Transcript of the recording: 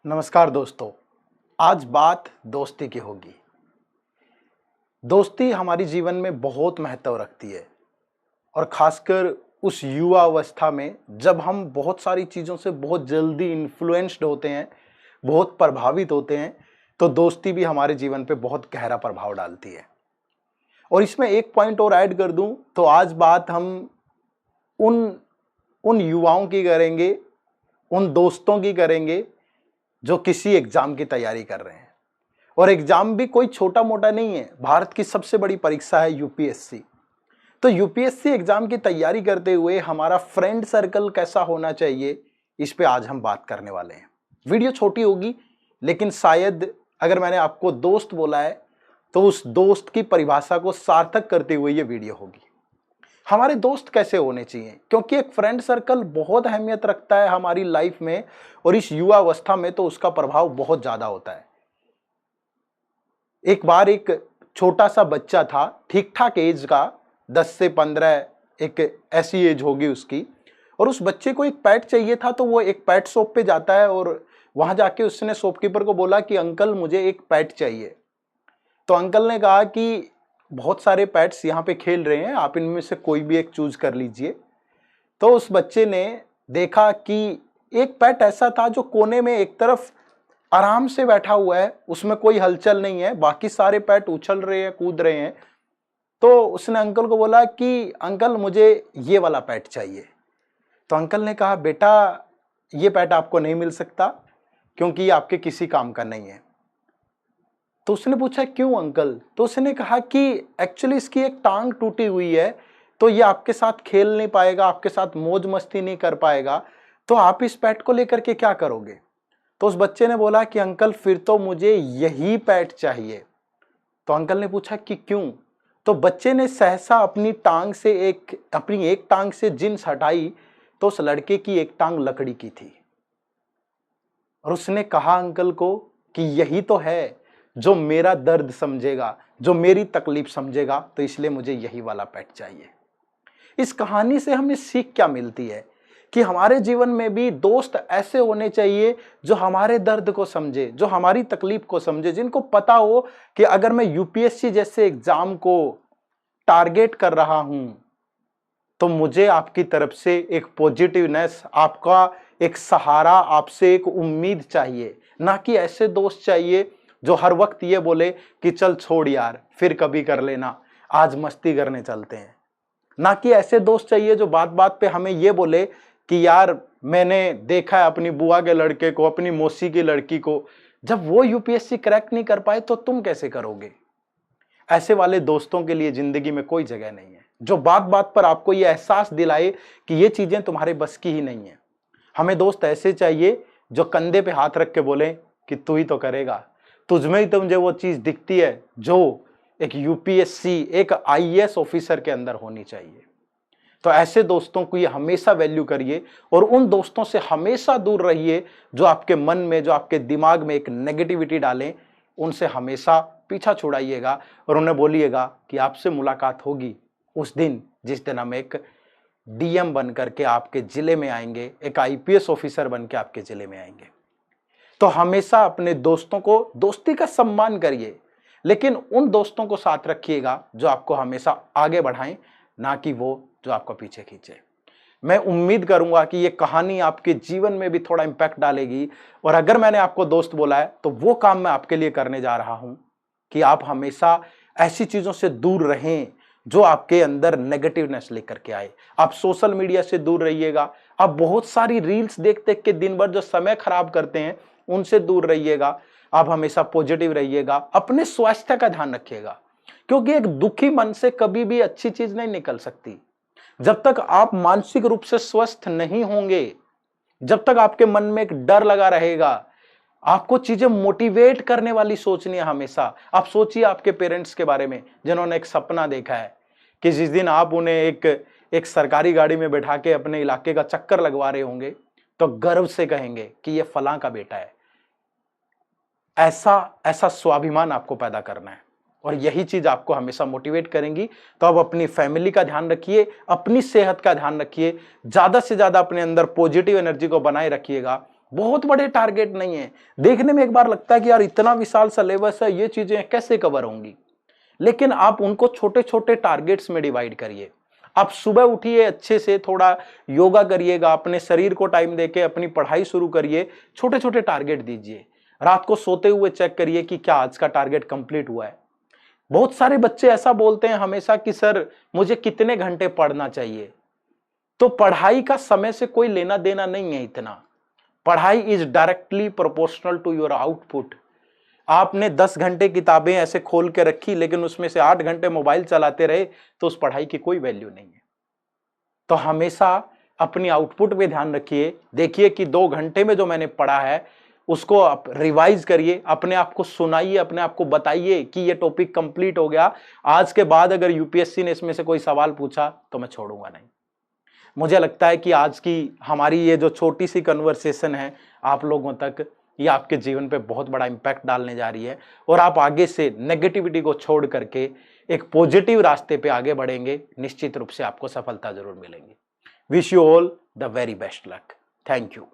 नमस्कार दोस्तों। आज बात दोस्ती की होगी। दोस्ती हमारी जीवन में बहुत महत्व रखती है और खासकर उस युवा अवस्था में जब हम बहुत सारी चीज़ों से बहुत जल्दी इन्फ्लुएंस्ड होते हैं, बहुत प्रभावित होते हैं, तो दोस्ती भी हमारे जीवन पे बहुत गहरा प्रभाव डालती है। और इसमें एक पॉइंट और ऐड कर दूं तो आज बात हम उन उन युवाओं की करेंगे, उन दोस्तों की करेंगे जो किसी एग्जाम की तैयारी कर रहे हैं। और एग्जाम भी कोई छोटा मोटा नहीं है, भारत की सबसे बड़ी परीक्षा है यूपीएससी। तो यूपीएससी एग्जाम की तैयारी करते हुए हमारा फ्रेंड सर्कल कैसा होना चाहिए, इस पे आज हम बात करने वाले हैं। वीडियो छोटी होगी, लेकिन शायद अगर मैंने आपको दोस्त बोला है तो उस दोस्त की परिभाषा को सार्थक करते हुए ये वीडियो होगी। हमारे दोस्त कैसे होने चाहिए, क्योंकि एक फ्रेंड सर्कल बहुत अहमियत रखता है हमारी लाइफ में, और इस युवा अवस्था में तो उसका प्रभाव बहुत ज्यादा होता है। एक बार एक छोटा सा बच्चा था, ठीक ठाक एज का, 10 से 15, एक ऐसी एज होगी उसकी, और उस बच्चे को एक पेट चाहिए था। तो वो एक पेट शॉप पे जाता है और वहां जाके उसने शॉपकीपर को बोला कि अंकल मुझे एक पेट चाहिए। तो अंकल ने कहा कि बहुत सारे पेट्स यहाँ पे खेल रहे हैं, आप इनमें से कोई भी एक चूज कर लीजिए। तो उस बच्चे ने देखा कि एक पेट ऐसा था जो कोने में एक तरफ आराम से बैठा हुआ है, उसमें कोई हलचल नहीं है, बाकी सारे पेट उछल रहे हैं, कूद रहे हैं। तो उसने अंकल को बोला कि अंकल मुझे ये वाला पेट चाहिए। तो अंकल ने कहा बेटा ये पेट आपको नहीं मिल सकता, क्योंकि ये आपके किसी काम का नहीं है। तो उसने पूछा क्यों अंकल? तो उसने कहा कि एक्चुअली इसकी एक टांग टूटी हुई है, तो ये आपके साथ खेल नहीं पाएगा, आपके साथ मौज मस्ती नहीं कर पाएगा, तो आप इस पेट को लेकर के क्या करोगे? तो उस बच्चे ने बोला कि अंकल फिर तो मुझे यही पेट चाहिए। तो अंकल ने पूछा कि क्यों? तो बच्चे ने सहसा अपनी एक टांग से जींस हटाई, तो उस लड़के की एक टांग लकड़ी की थी। और उसने कहा अंकल को कि यही तो है जो मेरा दर्द समझेगा, जो मेरी तकलीफ समझेगा, तो इसलिए मुझे यही वाला पेट चाहिए। इस कहानी से हमें सीख क्या मिलती है कि हमारे जीवन में भी दोस्त ऐसे होने चाहिए जो हमारे दर्द को समझे, जो हमारी तकलीफ को समझे, जिनको पता हो कि अगर मैं यूपीएससी जैसे एग्जाम को टारगेट कर रहा हूं तो मुझे आपकी तरफ से एक पॉजिटिवनेस, आपका एक सहारा, आपसे एक उम्मीद चाहिए। ना कि ऐसे दोस्त चाहिए जो हर वक्त ये बोले कि चल छोड़ यार, फिर कभी कर लेना, आज मस्ती करने चलते हैं। ना कि ऐसे दोस्त चाहिए जो बात बात पे हमें ये बोले कि यार मैंने देखा है अपनी बुआ के लड़के को, अपनी मौसी की लड़की को, जब वो यूपीएससी क्रैक नहीं कर पाए तो तुम कैसे करोगे? ऐसे वाले दोस्तों के लिए जिंदगी में कोई जगह नहीं है, जो बात बात पर आपको ये एहसास दिलाए कि ये चीजें तुम्हारे बस की ही नहीं है। हमें दोस्त ऐसे चाहिए जो कंधे पे हाथ रख के बोले कि तू ही तो करेगा, तुझमें ही तो मुझे वो चीज दिखती है जो एक यूपीएससी, एक आईएएस ऑफिसर के अंदर होनी चाहिए। तो ऐसे दोस्तों को ये हमेशा वैल्यू करिए और उन दोस्तों से हमेशा दूर रहिए जो आपके मन में, जो आपके दिमाग में एक नेगेटिविटी डालें। उनसे हमेशा पीछा छुड़ाइएगा और उन्हें बोलिएगा कि आपसे मुलाकात होगी उस दिन जिस दिन हम एक डीएम बन करके आपके जिले में आएंगे, एक आईपीएस ऑफिसर बन के आपके जिले में आएंगे। तो हमेशा अपने दोस्तों को, दोस्ती का सम्मान करिए, लेकिन उन दोस्तों को साथ रखिएगा जो आपको हमेशा आगे बढ़ाएं, ना कि वो जो आपको पीछे खींचे। मैं उम्मीद करूंगा कि ये कहानी आपके जीवन में भी थोड़ा इंपैक्ट डालेगी, और अगर मैंने आपको दोस्त बोला है तो वो काम मैं आपके लिए करने जा रहा हूं कि आप हमेशा ऐसी चीजों से दूर रहें जो आपके अंदर नेगेटिवनेस लेकर के आए। आप सोशल मीडिया से दूर रहिएगा, आप बहुत सारी रील्स देख देख के दिन भर जो समय खराब करते हैं उनसे दूर रहिएगा। आप हमेशा पॉजिटिव रहिएगा, अपने स्वास्थ्य का ध्यान रखिएगा, क्योंकि एक दुखी मन से कभी भी अच्छी चीज नहीं निकल सकती। जब तक आप मानसिक रूप से स्वस्थ नहीं होंगे, जब तक आपके मन में एक डर लगा रहेगा, आपको चीजें मोटिवेट करने वाली सोचनी है हमेशा। आप सोचिए आपके पेरेंट्स के बारे में जिन्होंने एक सपना देखा है कि जिस दिन आप उन्हें एक सरकारी गाड़ी में बैठा के अपने इलाके का चक्कर लगवा रहे होंगे तो गर्व से कहेंगे कि ये फलां का बेटा है। ऐसा स्वाभिमान आपको पैदा करना है, और यही चीज आपको हमेशा मोटिवेट करेंगी। तो अब अपनी फैमिली का ध्यान रखिए, अपनी सेहत का ध्यान रखिए, ज्यादा से ज्यादा अपने अंदर पॉजिटिव एनर्जी को बनाए रखिएगा, बहुत बड़े टारगेट नहीं है। देखने में एक बार लगता है कि यार इतना विशाल सिलेबस है, ये चीजें कैसे कवर होंगी, लेकिन आप उनको छोटे छोटे टारगेट्स में डिवाइड करिए। आप सुबह उठिए, अच्छे से थोड़ा योगा करिएगा, अपने शरीर को टाइम देके अपनी पढ़ाई शुरू करिए, छोटे छोटे टारगेट दीजिए। रात को सोते हुए चेक करिए कि क्या आज का टारगेट कंप्लीट हुआ है। बहुत सारे बच्चे ऐसा बोलते हैं हमेशा कि सर मुझे कितने घंटे पढ़ना चाहिए। तो पढ़ाई का समय से कोई लेना देना नहीं है इतना। पढ़ाई is directly proportional to your output. आपने 10 घंटे किताबें ऐसे खोल के रखी लेकिन उसमें से 8 घंटे मोबाइल चलाते रहे तो उस पढ़ाई की कोई वैल्यू नहीं है। तो हमेशा अपनी आउटपुट पे ध्यान रखिए। देखिए कि 2 घंटे में जो मैंने पढ़ा है उसको आप रिवाइज करिए, अपने आप को सुनाइए, अपने आप को बताइए कि ये टॉपिक कंप्लीट हो गया। आज के बाद अगर यूपीएससी ने इसमें से कोई सवाल पूछा तो मैं छोड़ूंगा नहीं। मुझे लगता है कि आज की हमारी ये जो छोटी सी कन्वर्सेशन है आप लोगों तक, ये आपके जीवन पे बहुत बड़ा इंपैक्ट डालने जा रही है और आप आगे से नेगेटिविटी को छोड़ करके एक पॉजिटिव रास्ते पे आगे बढ़ेंगे। निश्चित रूप से आपको सफलता जरूर मिलेगी। Wish you all the very best luck. Thank you.